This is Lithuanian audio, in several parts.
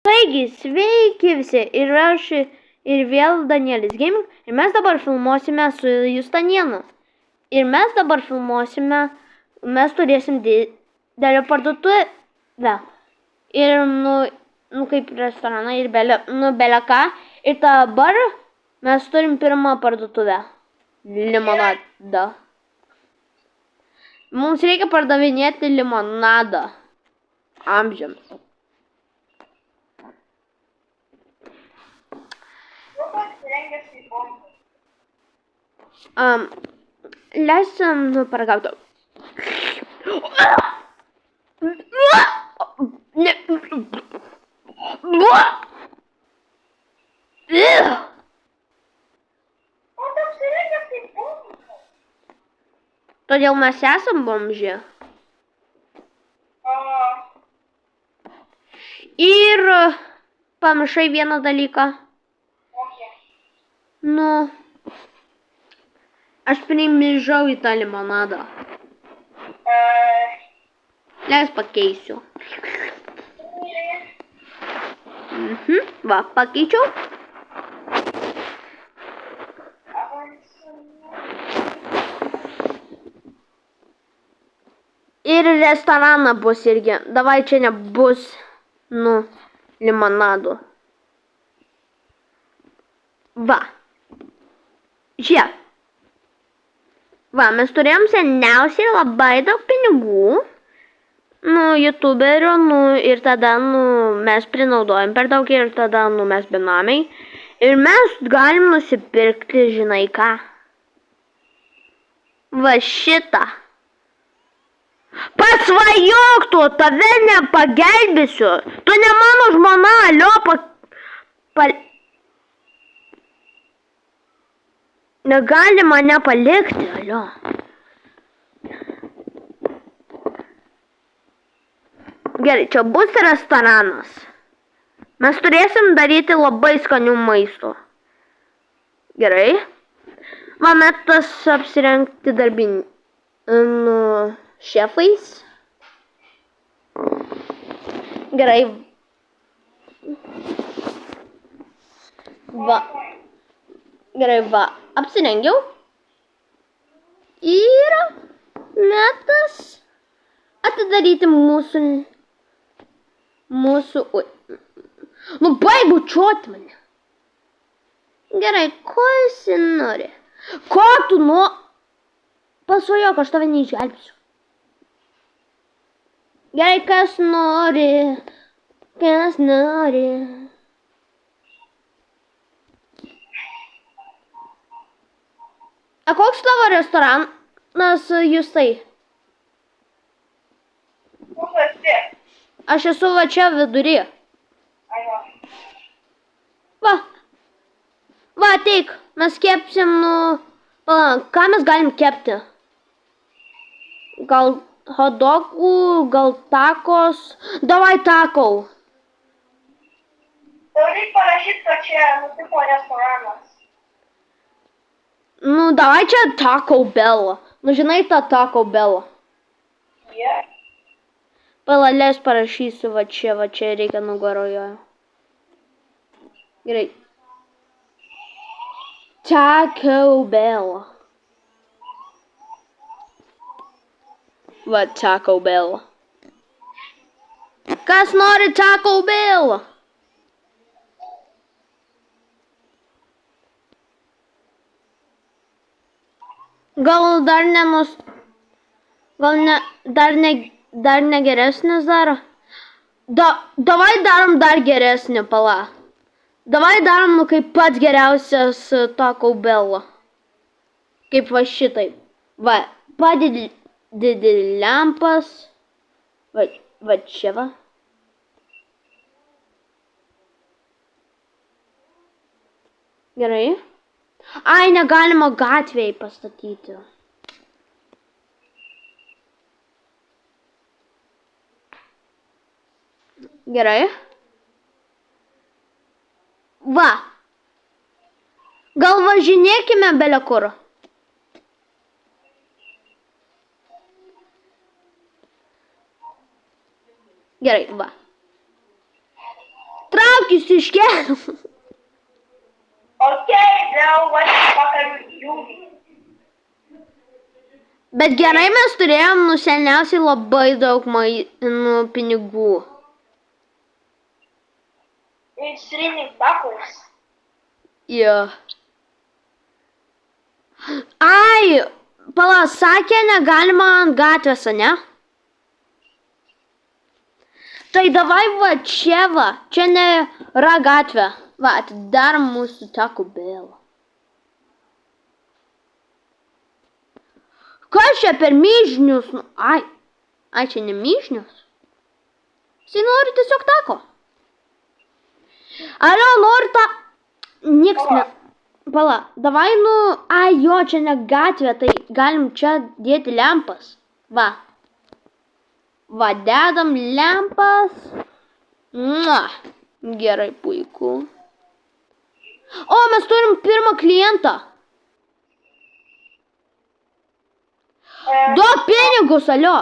Taigi, sveiki visi, ir aš, ir vėl Danielis Gaming, ir mes dabar filmuosime su Justanienu. Ir mes dabar filmuosime, mes turėsim didelę parduotuvę. Ir, kaip restoraną, ir bele ką. Ir dabar mes turim pirmą parduotuvę. Limonadą. Mums reikia pardavinėti limonadą. Amžiams. Leisim paragauti. Todėl mes esam bomžė. Ir pamiršai vieną dalyką. Aš primilžau į tą limonadą. Leis pakeisiu. Va, pakeičiau. Ir restoraną bus irgi. Davai čia nebus, limonado. Va. Žiūrėk. Va, mes turėjom seniausiai labai daug pinigų. YouTuberių, ir tada, mes prinaudojam per daug ir tada, mes benamiai. Ir mes galim nusipirkti, žinai ką. Va šitą. Pasvajok tu, tave nepagelbėsiu. Tu ne mano žmona, alio, negali mane palikti, alio. Gerai, čia bus restoranas. Mes turėsim daryti labai skanių maisto. Gerai. Man metas apsirengti šefais. Gerai. Va. Gerai, va. Apsirengiau. Ir metas atidaryti mūsų... baig bučiuoti mane. Gerai, ko esi nori? Ko tu pasvajok, aš tave neišgelbėsiu. Gerai, kas nori? Kas nori? A koks tavo restoranas, Justai? Kur esi? Aš esu va čia vidury. Va, ateik, mes kepsim, ką mes galim kepti? Gal hotdogų, gal takos? Davai takau. Tau reik parašyti, kad čia tipo restoranas. Davai čia Taco Bell. Žinai tą Taco Bell. Palalės parašysiu, va čia reikia nugaroje. Gerai. Taco Bell. Va, Taco Bell. Kas nori Taco Bell? Gal dar dar negeresnis dar? Davai darom dar geresnį, pala. Davai darom, kaip pats geriausias Taco Bell. Kaip va šitai. Va, padidi lempas. Va čia va. Gerai. Ai, negalima gatvėje pastatyti. Gerai. Va. Gal važinėkime bele kur. Gerai, va. akis iškėliau. Okay, now what the fuck are you doing? Bet gerai mes turėjom seniausiai labai daug pinigų. It's raining backwards. Jo. Ai, pala, sakė, negalima ant gatvės, ne? Tai davai va čia va, čia nėra gatvė. Va, atidarom mūsų Taco Bell. Kas čia per myžnius? Ai, čia ne myžnius. Jisai nori tiesiog tako. Alio, nori tą... Nieks ne... Pala, davai Ai, jo, čia ne gatvė, tai galim čia dėti lempas. Va. Va, dedam lempas. Gerai, puiku. O, mes turim pirmą klientą. Duok pinigus, alio.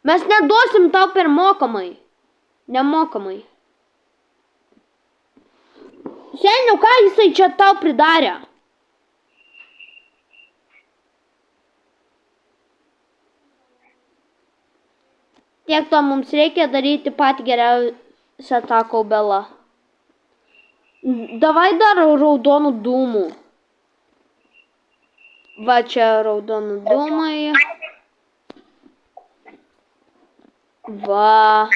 Mes neduosim tau per mokamai. Nemokamai. Seniau, ką jisai čia tau pridarė? Tiek to mums reikia daryti pat geriausią Taco Bellą. Davai dar raudonų dūmų. Va čia raudonų dūmai. Va.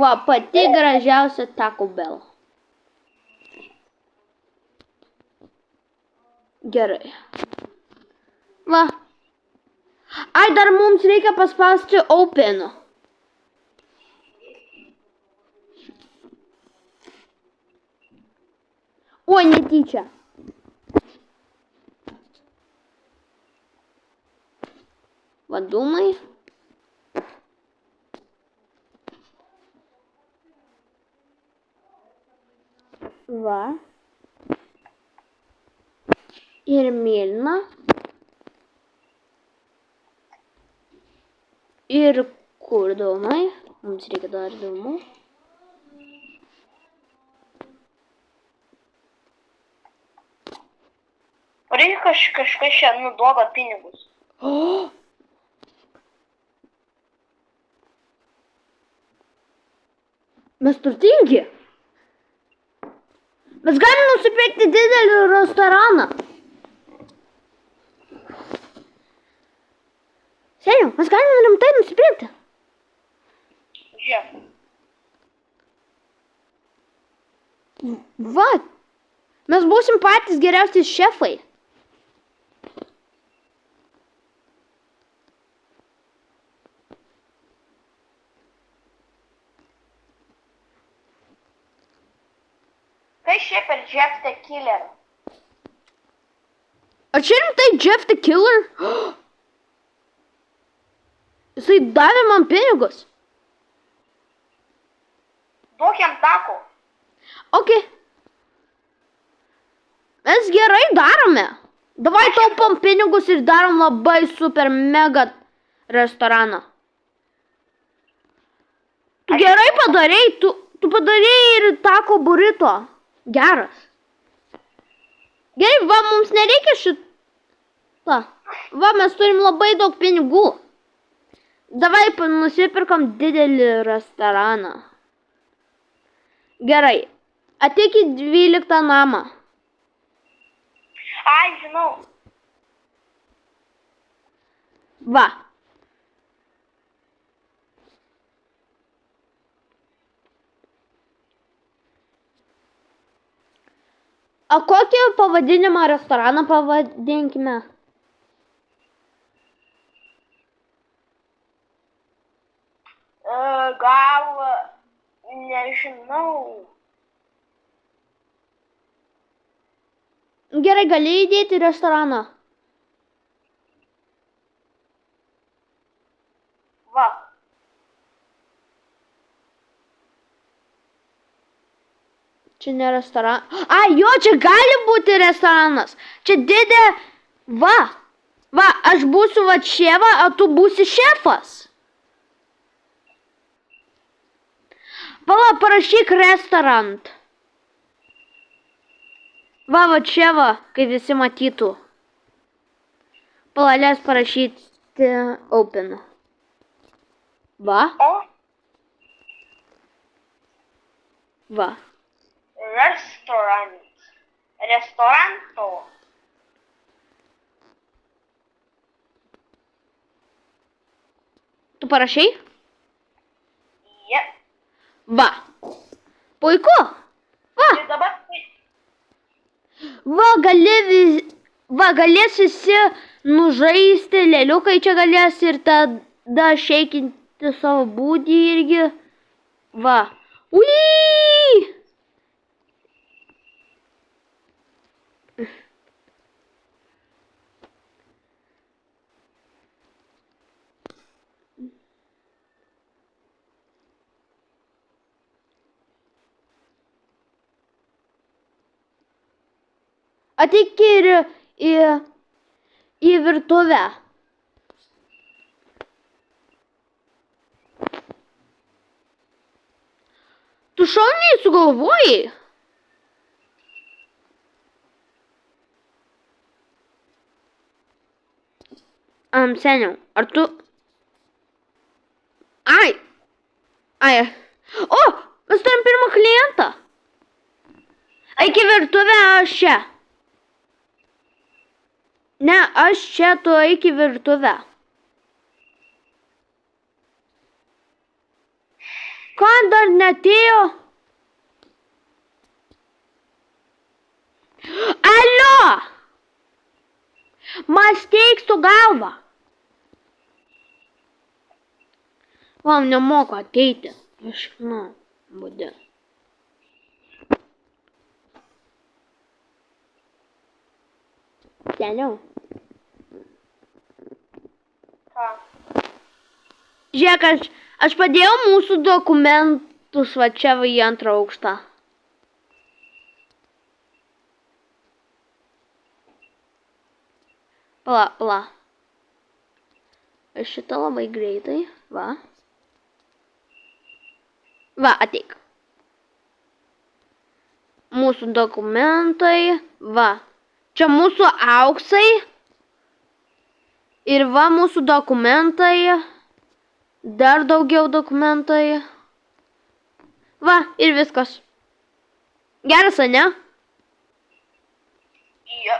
Va, pati gražiausia Taco Bell. Gerai. Va. Ai, dar mums reikia paspausti open. Oi, netyčia. Va, dūmai. Va. Ir mėlyna. Ir kur dūmai? Mums reikia dar dūmų. Reikia kažkas čia nuduoda pinigus. Mes turtingi. Mes galim nusipirkti didelį restoraną. Seniau, mes galim rimtai nusipirkti. Žiūrėk. Va. Mes būsim patys geriausi šefai. Kai šiaip ir Jeff the Killer. Ar čia rimtai Jeff the Killer? Jisai davė man pinigus. Duok jam tako. Ok. Mes gerai darome. Davai taupom pinigus ir darom labai super mega restoraną. Tu gerai padarei, tu padarei ir tako burrito. Geras. Gerai, va, mums nereikia šitą. Va, mes turim labai daug pinigų. Davai nusipirkom didelį restoraną. Gerai. Ateik į 12 namą. Ai, žinau. Va. O kokį pavadinimą restoraną pavadinkime? Gal, nežinau. Gerai, gali įdėti restoraną. Va. Čia ne restoranas. Ai, jo, čia gali būti restoranas. Čia didė. Va. Va, aš būsiu va čia, va, o tu būsi šefas. Pala, parašyk restaurant. Va čia, va, kai visi matytų. Pala, leis parašyti open. Va, O, va. restaurant. Restoranto. Tu parašai? Jep. Va. Puiku. Va. Ir dabar Va, galės visi nužaisti, lėliukai čia galės ir tada šeikinti savo būdį irgi. Va. Ui! Ateik ir į virtuvę. Tu šauniai sugalvojai. Seniau, ar tu... Ai. O, mes turim pirmą klientą. Eik į virtuvę, aš čia. Ne, aš čia, tu eik į virtuvę. Ką dar netėjo? Alio! Mąstyk su galva. Vam nemoku ateiti. Aš, būdė. Seniau. ką? Žiūrėk, aš padėjau mūsų dokumentus va čia va į antrą aukštą. Pala. Aš šitą labai greitai, va. Va, ateik. Mūsų dokumentai, va. Čia mūsų auksai. Ir va mūsų dokumentai. Dar daugiau dokumentai. Va, ir viskas. Geras, ne? Jo.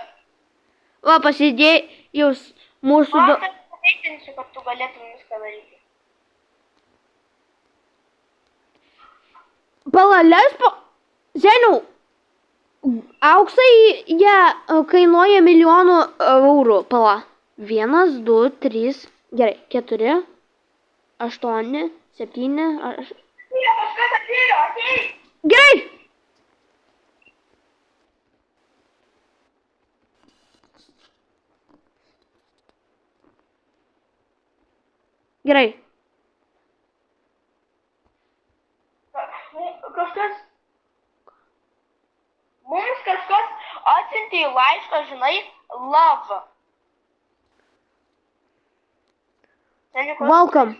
Va, pasidėjus mūsų... Man kad pateikinsiu, kad tu galėtum viską daryti. Pala, Seniau, auksai jie kainuoja milijonų eurų. Pala. 1, 2, 3, gerai, 4, 8, 7, Kažkas atėjo, ateik! Gerai! Gerai. Mums kažkas atsiuntė laišką, žinai, love. Welcome.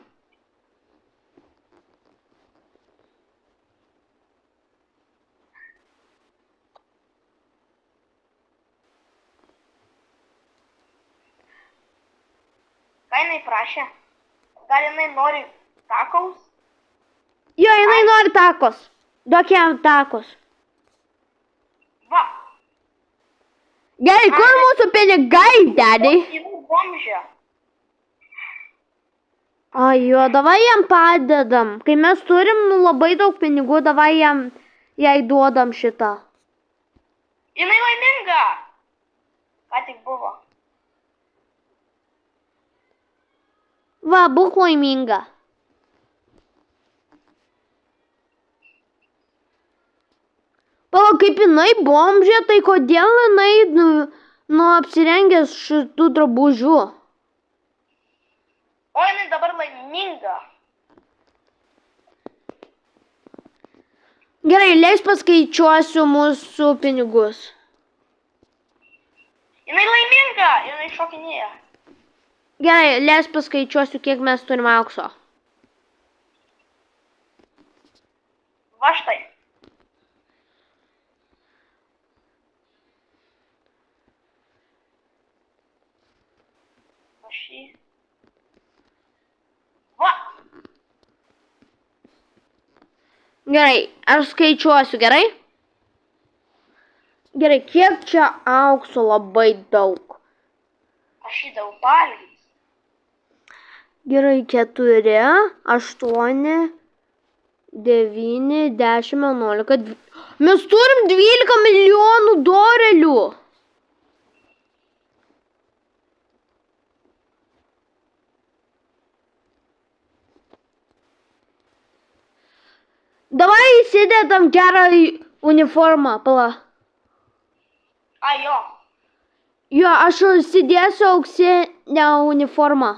Ką jinai prašė? Gal jinai nori takaus? Jo, jinai nori takos. Duok jam takos. Va. Gerai, kur mūsų pinigai, daddy? Jinai bomžė. Ai, jo, davai jam padedam. Kai mes turim labai daug pinigų, davai jai duodam šitą. Jinai laiminga. Ką tik buvo. Va, būk laiminga. Pala, kaip jinai bomžė, tai kodėl jinai apsirengęs šitų drabužių? O jinai dabar laiminga. Gerai, leis paskaičiuosiu mūsų pinigus. Jinai laiminga. Jinai šokinėja. Gerai, leis paskaičiuosiu, kiek mes turime aukso. Va štai. Aš jį. Va. Gerai, aš skaičiuosiu, gerai? Gerai, kiek čia aukso? Labai daug. Aš jį daug valgysiu. Gerai, 4, 8, 9, 10, 11. Mes turim 12 milijonų dolerių. Davai įsidėtam gerą uniformą, pala. A, jo. Jo, aš įsidėsiu auksinę uniformą.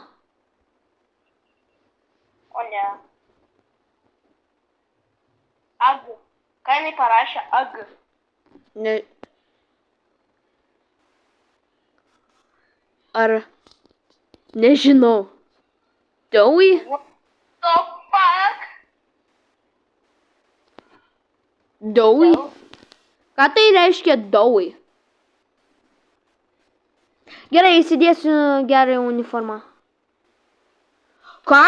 O ne. Ag. Ką jinai parašė? Ag. Ne. Ar nežinau. Daui? What the fuck? Daui? Ką tai reiškia daui? Gerai, įsidėsiu gerą uniformą. Ką?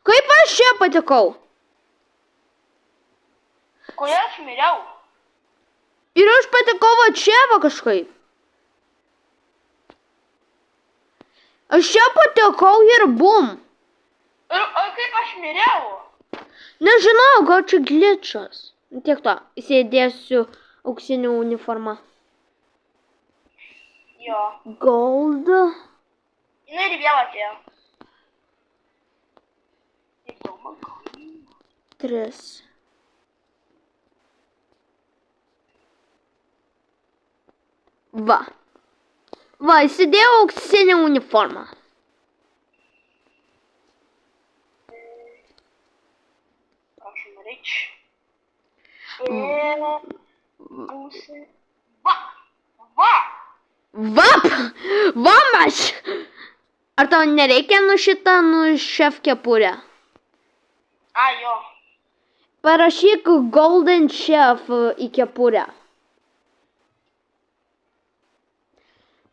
Kaip aš čia patekau? Kodėl aš miriau? Ir aš patekau va čia va kažkaip. Aš čia patekau ir bum. Ir kaip aš miriau? Nežinau, gal čia glitchas. Tiek to, įsidėsiu auksinį uniformą. Jo. Gold. Jinai ir vėl atėjo. 3. Va. Va, įsidėjau auksinį uniformą. Prašom, reč. Ir būsi. Va! Va! Vap! Vamaš! Ar tau nereikia šitą šef kepurę? A, jo. Parašyk Golden Chef į kepurę.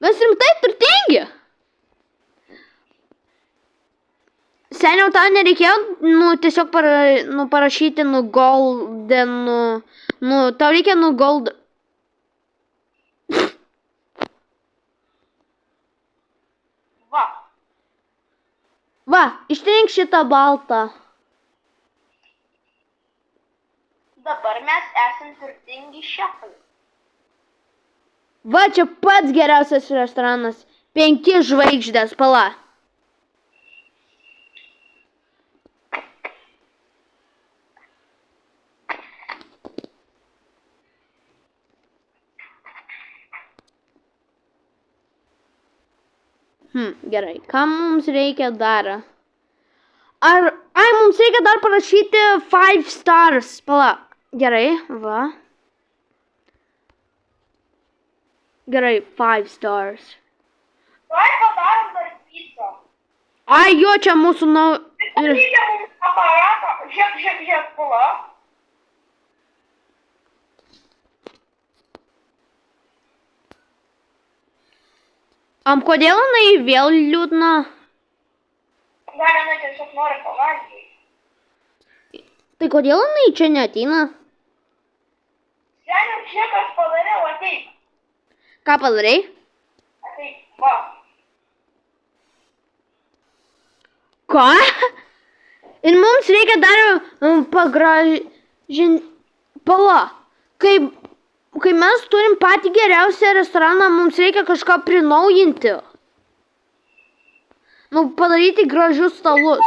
Mes rimtai turtingi. Seniau tau nereikėjo, tiesiog parašyti, Golden, tau reikia, Gold. Va. Va, ištrink šitą baltą. Dabar mes esam turtingi šefai. Va, čia pats geriausias restoranas. 5 žvaigždės, pala. Gerai, ką mums reikia dar? Mums reikia dar parašyti 5 stars, pala. Gerai, va. Gerai, 5 stars. Tuoj padarom dar pizzą. Ai, jo, čia mūsų Reikia mums aparatą. Žiūrėk, pula. Kodėl jinai vėl liūdna? Gal jinai tiesiog nori pavalgyti. Tai kodėl jinai čia neateina? Seniau, žiūrėk, aš padariau, ateik. Ką padarai? Ateik, va. Ką? Ir mums reikia dar pagražinti. Pala, kai mes turim patį geriausią restoraną, mums reikia kažką prinaujinti. Padaryti gražius stalus.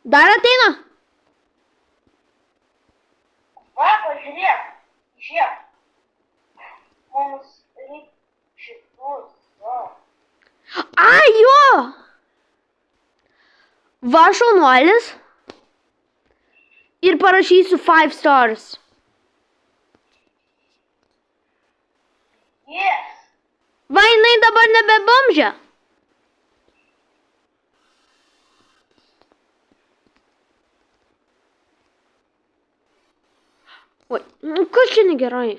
Dar ateina? Va, pažiūrėk. Žiūrėk. Mums reikia šitus. Va. Ai, jo! Va, šaunuolis. Ir parašysiu 5 stars. Yes. Va, jinai dabar nebe bomžė? Oi, kas čia negerai?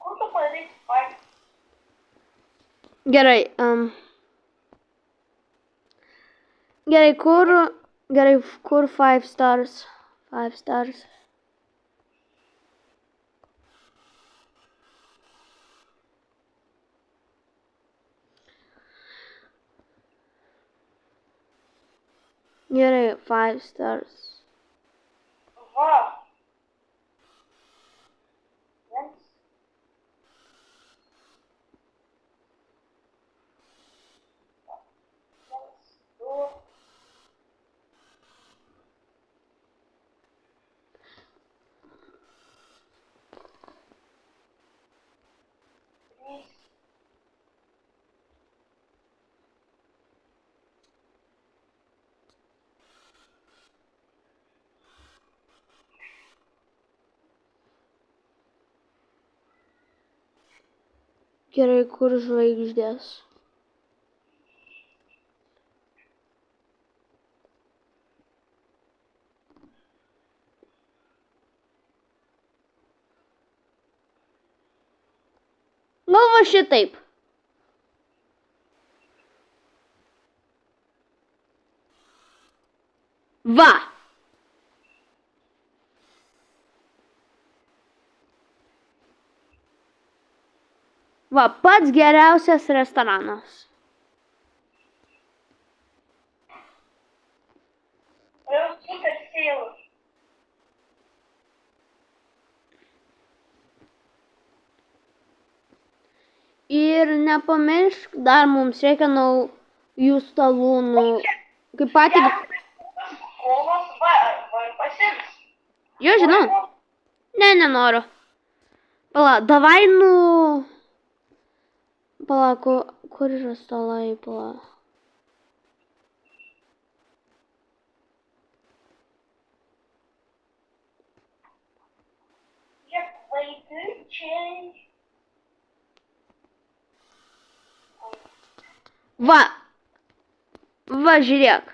Kur tu padarysi failą? Gerai, gerai, kur 5 stars? 5 stars. Gerai, 5 stars. Va. Viens. Viens, du. Trys. Gerai, kur žvaigždės? Gal va šitaip. Va. Va, pats geriausias restoranas. Jau super sėlas. Ir nepamiršk, dar mums reikia naujų stalų, kaip patį... Skolos va ir pasims. Jo, žinau. Ne, nenoriu. Pala, davai, Pala, kur yra stalai, pala. Žiūrėk, vaikučiai. Va. Va, žiūrėk.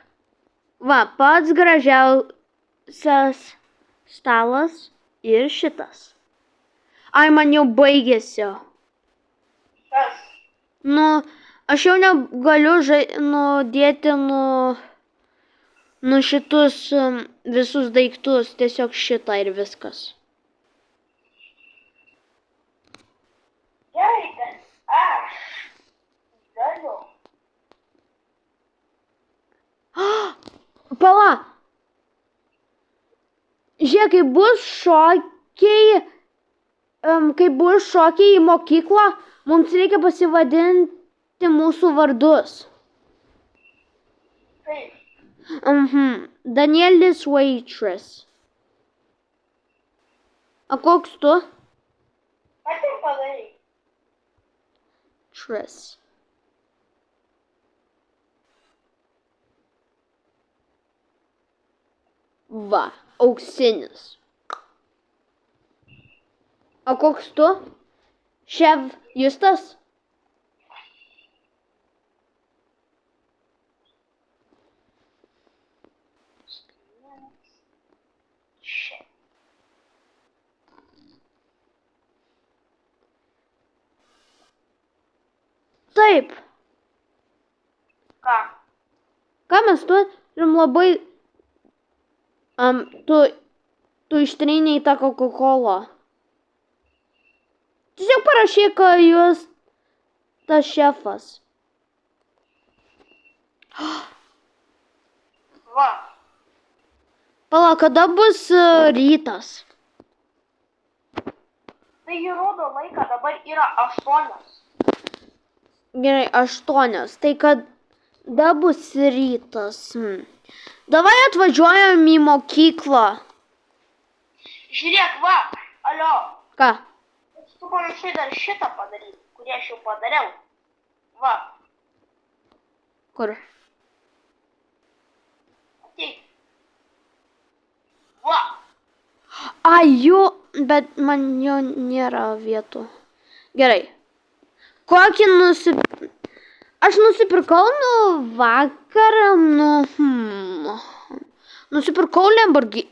Va, pats gražiausias stalas ir šitas. Ai, man jau baigėsi. Kas? Aš jau negaliu dėti šitus visus daiktus, tiesiog šitą ir viskas. Gerai, bet aš galiu. Pala. Žiūrėk, kai bus šokiai į mokyklą, mums reikia pasivadinti mūsų vardus. Kaip? Danielis Waitress. O koks tu? Ką tu padarai? Tress. Va, auksinis. O koks tu? Šef Justas? Šia. Taip. Ką? Ką mes turim labai... Tu ištryniai tą Coca-Colą. Tiesiog parašyk, kad jūs tas šefas. Va. Pala, kada bus rytas? Tai rodo laiką, dabar yra 8. Gerai, 8. Tai kada bus rytas? Davai atvažiuojam į mokyklą. Žiūrėk, va. Alio. Ką? Tu pamiršai dar šitą padaryti, kurį aš jau padariau. Va. Kur? Ai, jo, bet man jo nėra vietų. Gerai. Kokį Aš nusipirkau vakar, nusipirkau Lamborghini.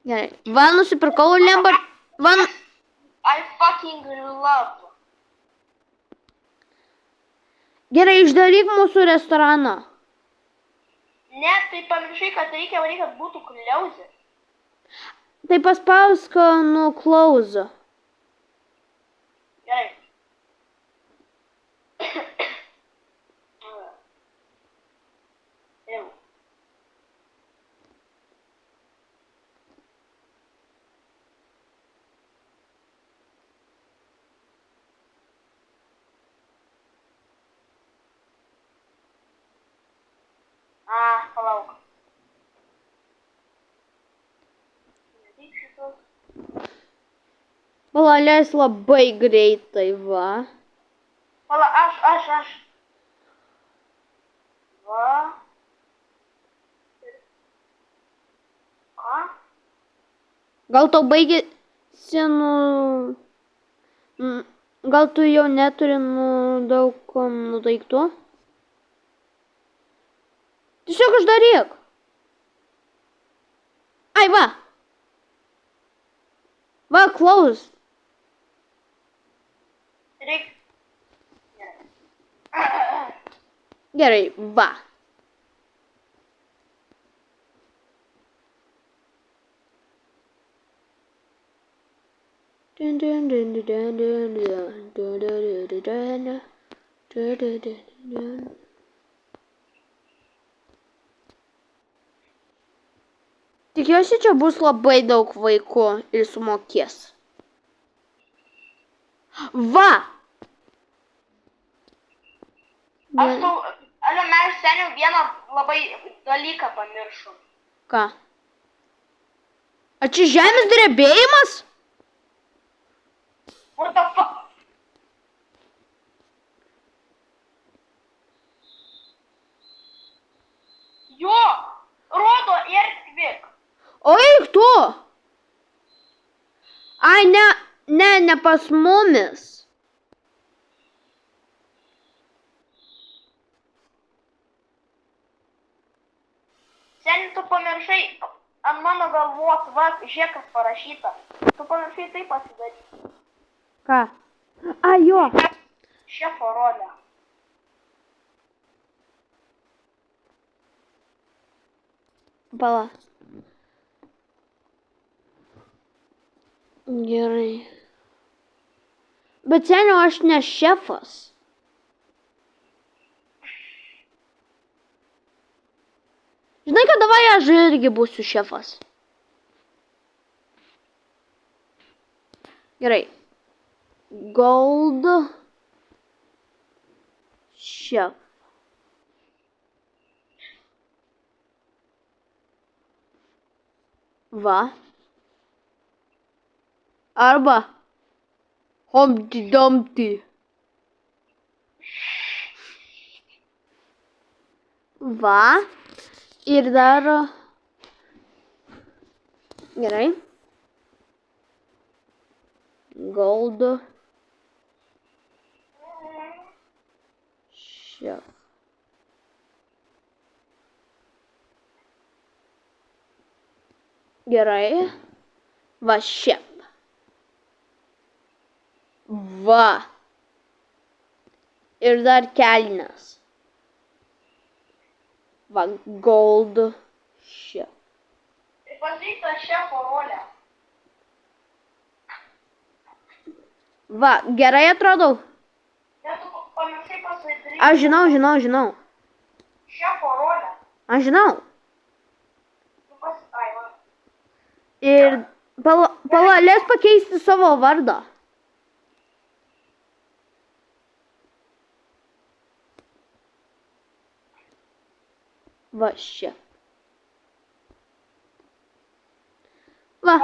Gerai. Va, nusipirkau Lamborghini. I fucking love. Gerai, išdaryk mūsų restoraną. Ne, tai pamiršai, kad reikia varyti, kad būtų kliauzė. Tai paspausk close. Gerai. Jau. Palauk. Pala, leis labai greitai, va. Pala, aš. Va. Ką? Gal tau baigėsi, gal tu jau neturi daug daiktų? Tiesiog uždaryk. Ai, va. Va, close. Reik. Gerai, va. Tikiuosi, čia bus labai daug vaikų ir sumokės. Va! Alio, mes seniau vieną labai dalyką pamiršom. Ką? A čia žemės drebėjimas? What the fuck? Jo, rodo earthquake. Oi, tu! Ai, ne pas mumis. Seniai, tu pamiršai ant mano galvos, va, žiūrėk, kas parašyta. Tu pamiršai taip pasidaryti. Ką? A, jo. Šefo rolę. Pala. Gerai. Bet seniau aš ne šefas. Žinai, kad davai aš irgi būsiu šefas. Gerai. Gold. Chef. Va. Arba Humpty Dumpty. Va. Ir dar. Gerai. Gold. Chef. Gerai. Va, chef. Va. Ir dar kelnes. Va, gold chef. Tai pasiekta šefo rolę. Va, gerai atrodau. Net tu pamiršai pasidaryti. Aš žinau. Šefo rolę. Aš žinau. Ai, va. Ir leis pakeisti savo vardą. Va, šef. Va.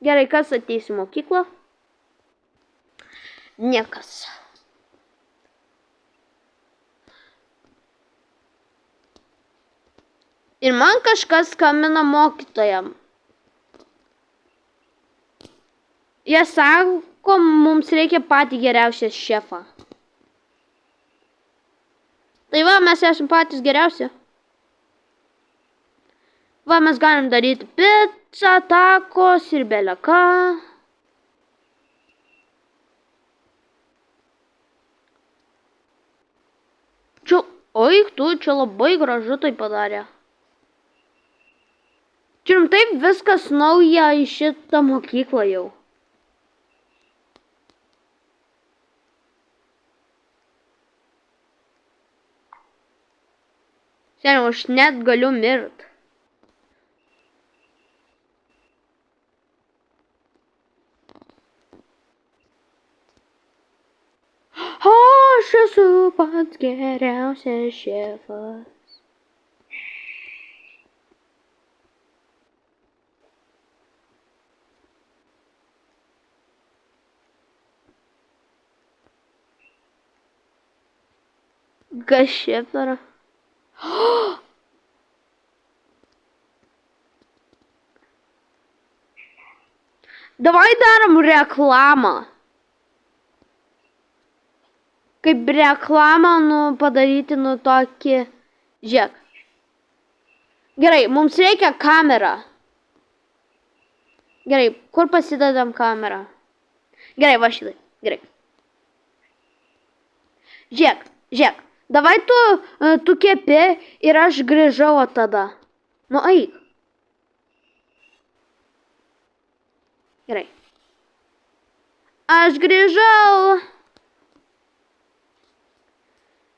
Gerai, kas ateis į mokyklą? Niekas. Ir man kažkas skambina mokytojam. Jie sako, mums reikia patį geriausią šefą. Tai va, mes esame patys geriausi. Va, mes galim daryti pizzą, tacos ir beleką. Čia, oi, tu čia labai gražu tai padarė. Čia taip viskas nauja į šitą mokyklą jau. Seniau, aš net galiu mirt. Aš esu pats geriausias šefas. Kas šiaip yra? Davai darom reklamą. Kaip reklamą padaryti tokį, žiūrėk. Gerai, mums reikia kamerą. Gerai, kur pasidedam kamerą? Gerai, va šitai, gerai. Žiūrėk, davai tu kepi ir aš grįžau tada. Nu, eik. Gerai. Aš grįžau.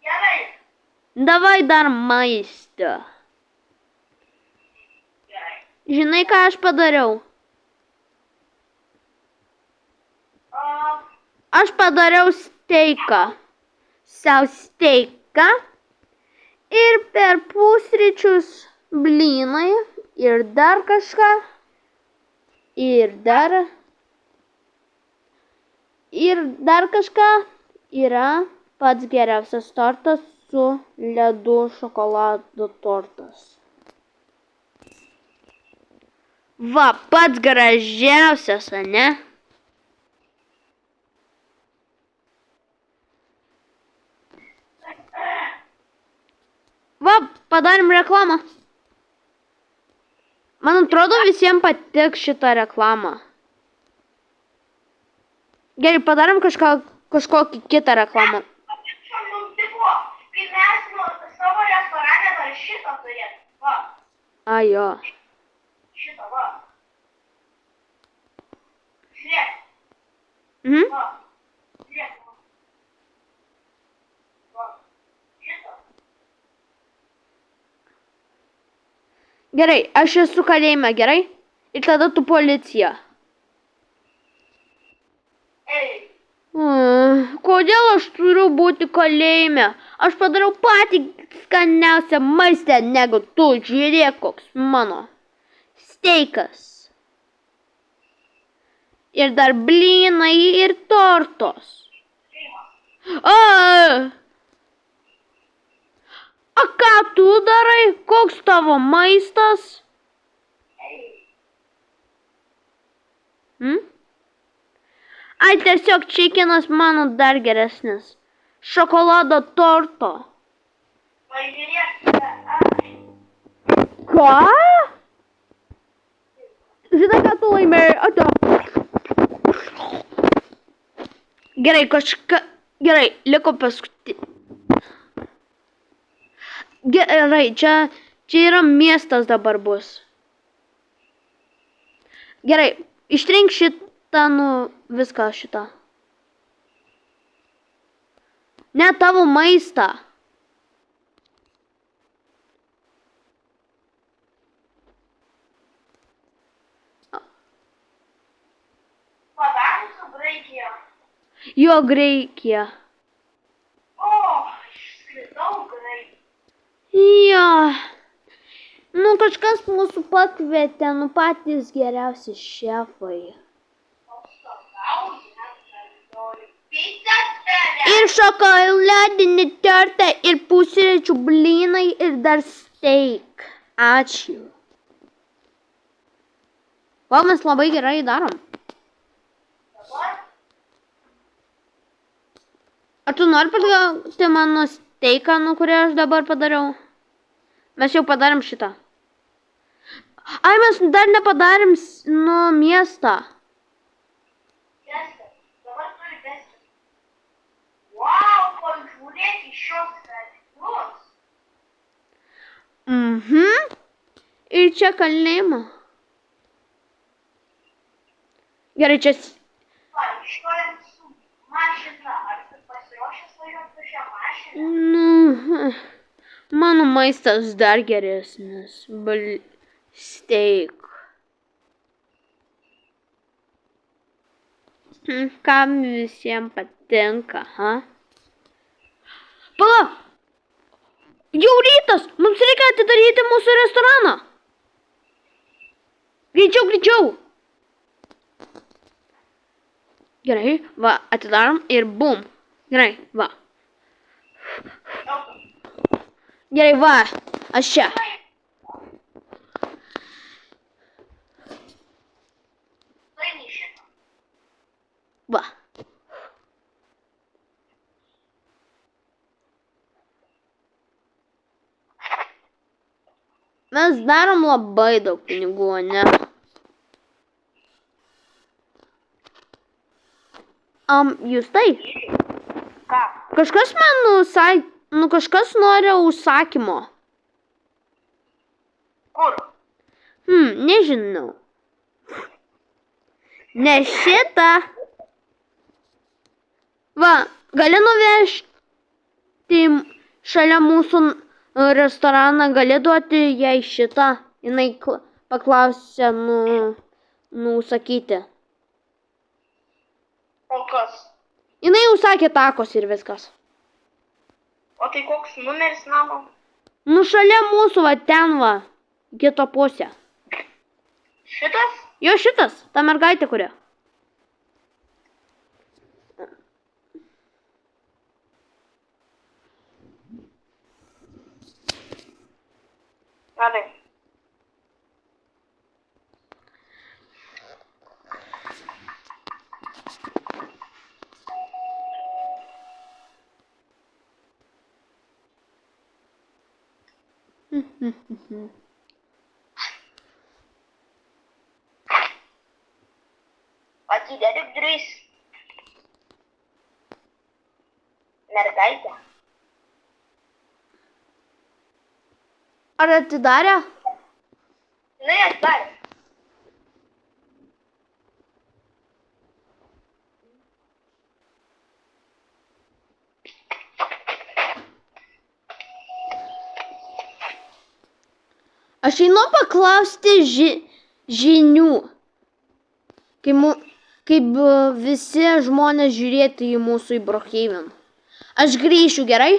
Gerai. Davai dar maistą. Gerai. Žinai, ką aš padariau? Aš padariau steiką. Sau steiką. Ir per pusryčius blynai. Ir dar kažką. Ir dar kažką yra pats geriausias tortas su ledu šokolado tortas. Va, pats gražiausias, ane? Va, padarėm reklamą. Man atrodo, visiems patiks šitą reklamą. Gerai, padarėm kažkokį kitą reklamą. Čia mums tiko, kai mes savo restorane dar šitą turėt. Va. A, jo. Šitą, va. Žiūrėk. Mhm. Va. Žiūrėk. Va. Šitą. Gerai, aš esu kalėjime, gerai? Ir tada tu policija. Ei. Kodėl aš turiu būti kalėjime? Aš padariau patį skaniausią maistą, negu tu. Žiūrėk, koks mano steikas. Ir dar blynai ir tortos. A ką tu darai? Koks tavo maistas? Ai, tiesiog čikinas mano dar geresnis. Šokolado torto. Ką? Žinai, ką tu laimėjai? Ato. Gerai, Gerai, liko paskutinį. Gerai, čia yra miestas dabar bus. Gerai, ištrink šitą, viską šitą. Ne tavo maistą. Padarom su Graikija. Jo, Graikija. O, išskridau Graikiją. Jo. Nu, kažkas mūsų pakvietė, patys geriausi šefai. Ir šokoladinį tortą, ir pusryčių blynai, ir dar steik. Ačiū. Va, mes labai gerai darom. Dabar Ar tu nori pagauti mano steiką, nu, kurį aš dabar padariau? Mes jau padarėm šitą. Ai, mes dar nepadarėm, nu, miestą. testas. Dabar turi testas. Wow, pažiūrėk į šios kalnius. Mhm. Ir čia kalnėjimą. Gerai, čia... Važiuojant su mašina. Ar tu pasiruošęs važiuoti su šią mašiną? Nu, mano maistas dar geresnis. Steak. Kam visiems patinka, ha? Pala! Jau rytas! Mums reikia atidaryti mūsų restoraną. Greičiau, greičiau. Gerai, va, atidarom ir bum. Gerai, va. Gerai, va, aš čia. Tai šitą. Va. Mes darom labai daug pinigų, ne? Jūs tai? Ką? Kažkas man kažkas nori užsakymo. Kur? Nežinau. Ne šitą. Va, gali nuvežti šalia mūsų restoraną, gali duoti jai šitą. Jinai paklausė, užsakyti. O kas? Jinai užsakė takos ir viskas. O tai koks numeris namo? Nu, šalia mūsų, va, ten, va, kito pusė. Šitas? Jo, šitas, ta mergaitė, kuria. Gerai. Atidaryk duris. Mergaitė. Ar atidarė? Jinai atidarė. Aš einu paklausti žinių. Kaip visi žmonės žiūrėtų į mūsų į Brookhaven. Aš grįšiu, gerai?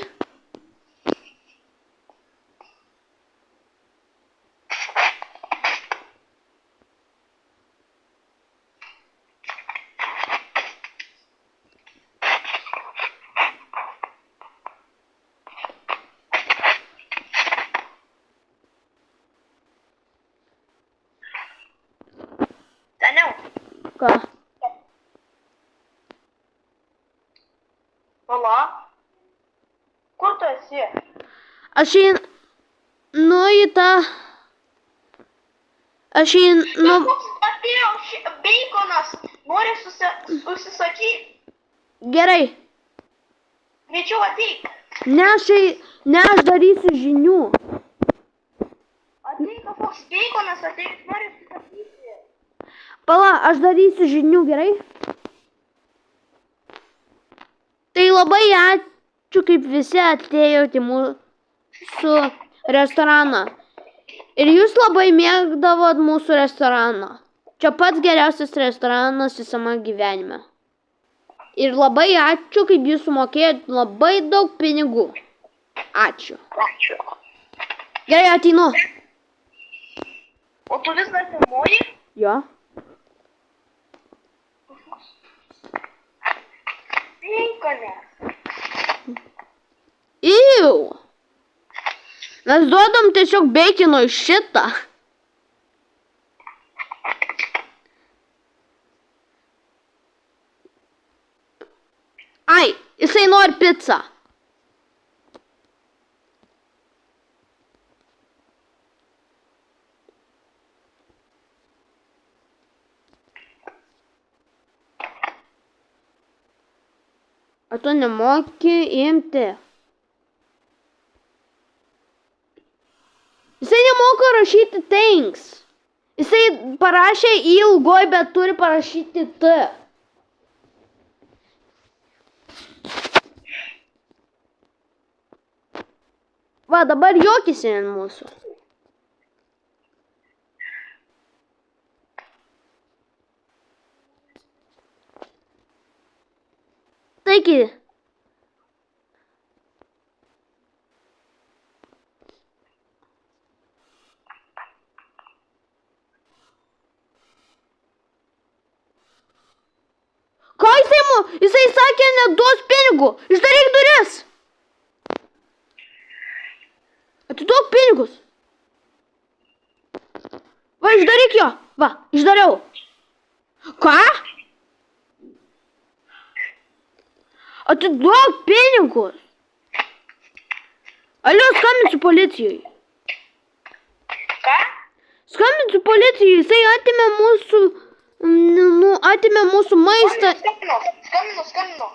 Seniau. Ką? Pala. Kur tu esi? Aš einu į tą... Aš einu... Koks atėjo beikonas. Nori užsisakyti? Gerai. Greičiau ateik. Ne, aš darysiu žinių. Ateik, koks beikonas ateik. Nori užsisakyti. Pala, aš darysiu žinių, gerai? Tai labai ačiū, kaip visi atėjote į mūsų restoraną. Ir jūs labai mėgdavot mūsų restoraną. Čia pats geriausias restoranas visame gyvenime. Ir labai ačiū, kaip jūs sumokėjot labai daug pinigų. Ačiū. Ačiū. Gerai, ateinu. O tu vis dar filmuoji? Jo. Beikonas. Iu. Mes duodam tiesiog beikino iš šitą. Ai, jisai nori pizzą. O tu nemoki imti. Jisai nemoka rašyti thanks. Jisai parašė ilgoj, bet turi parašyti T. Va, dabar juokisi ant mūsų. Taigi. Ką jisai sakė, neduos pinigų. Išdaryk duris. Atiduok pinigus. Va, išdaryk jo. Va, išdariau. Ką? Atiduok pinigus. Alio, skambinsiu policijai. Ką? Skambinsiu policijai, jisai atėmė mūsų maistą. Skambinu.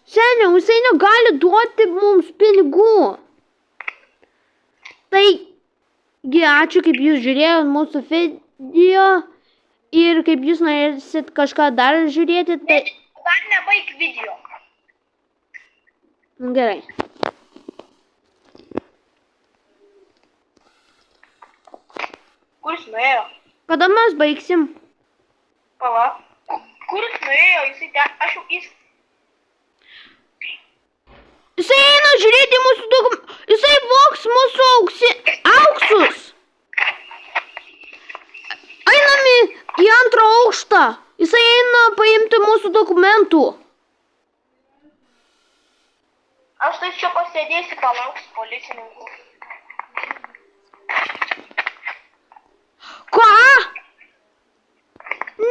Seniau, jisai negali duoti mums pinigų. Taigi, ačiū, kaip jūs žiūrėjote mūsų video. Ir kaip jūs norėsit kažką dar žiūrėti, tai... Dar nebaig video. Gerai. Kur jis nuėjo? Kada mes baigsim? Pala. Kur jis nuėjo? Jisai eina žiūrėti mūsų dokumentus. Jisai vogs mūsų auksus. Einam į antrą aukštą. Jisai eina paimti mūsų dokumentų. Aš tai čia pasėdėsiu, palauksiu policininkų. Ką?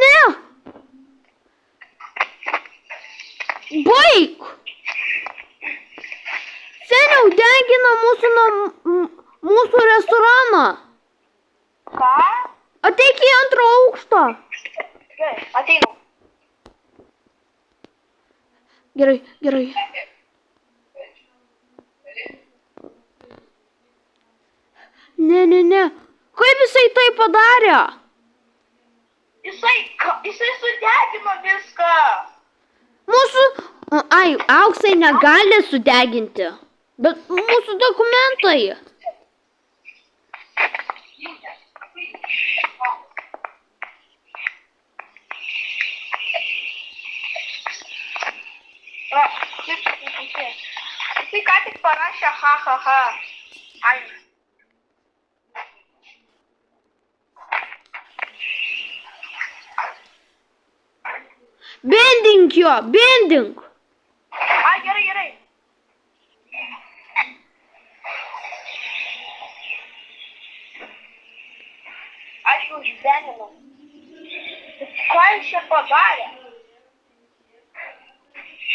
Ne. Baik. Seniau degina mūsų restoraną. Ką? Ateik į antrą aukštą. Gerai, ateinu. Gerai. Ne. Kaip jisai tai padarė? Jisai sudegino viską. Auksai negali sudeginti. Bet mūsų dokumentai. Jisai ką tik parašė ha. Ai. Bendink jo, bendink. Ai, gerai. Aš jau užbeninau. Ką jis čia padarė?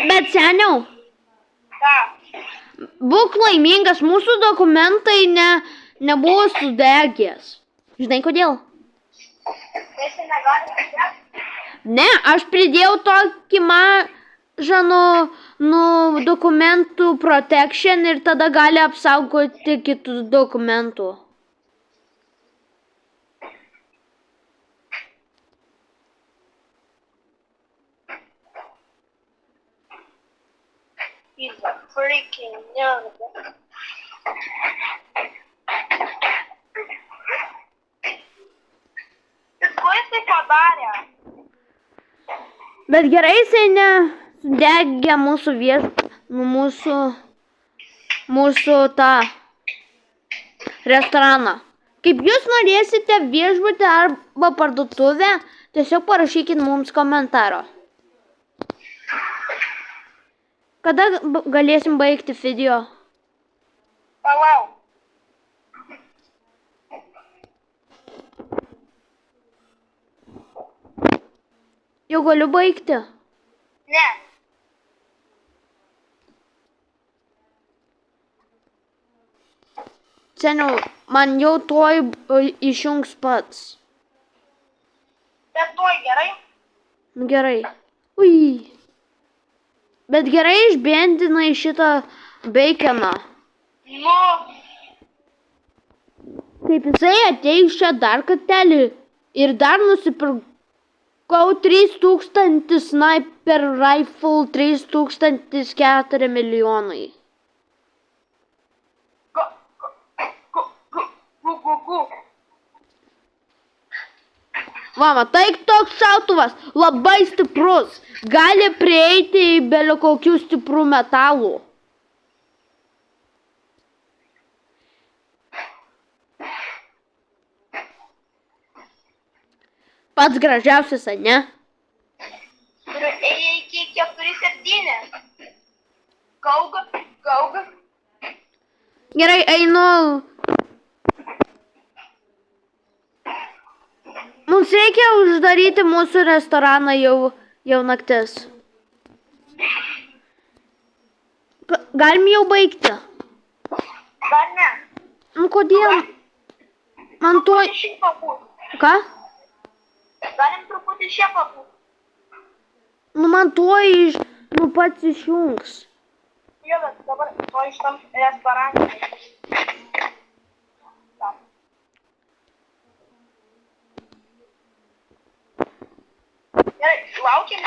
Bet seniau, Ką? būk laimingas, mūsų dokumentai nebuvo sudegęs. Žinai kodėl? Jis negali sudegti. Ne, aš pridėjau tokį mažą dokumentų protection ir tada gali apsaugoti kitus dokumentų. He's a freaking nerd. Ir ko jisai padarė? Bet gerai, jisai nesudegė mūsų tą restoraną. Kaip jūs norėsite viešbutį arba parduotuvę, tiesiog parašykit mums komentarą. Kada galėsim baigti video? Palauk. Jau galiu baigti? Ne. Seniau, man jau tuoj išjungs pats. Bet tuoj gerai. Nu gerai. Ui. Bet gerai išbendinai šitą beikianą. Nu. Kaip jisai ateis čia dar kartelį ir dar nusipirkau 3000 sniper rifle 3004 milijonai. Gu. Va, matai, toks šautuvas labai stiprus. Gali prieiti į belio kokių stiprų metalų. Pats gražiausias, ane? Turiu iki 4-7. Gauga. Gerai, einu. Mums reikia uždaryti mūsų restoraną jau naktis. Galim jau baigti? Dar ne. Nu, kodėl? Man tuoj... Šiaip pabūt. Ką? Galim truputį šiaip pabūt. Nu, man tuoj pats išjungs. Jo, bet dabar to iš tam restorane. Gerai, laukiam.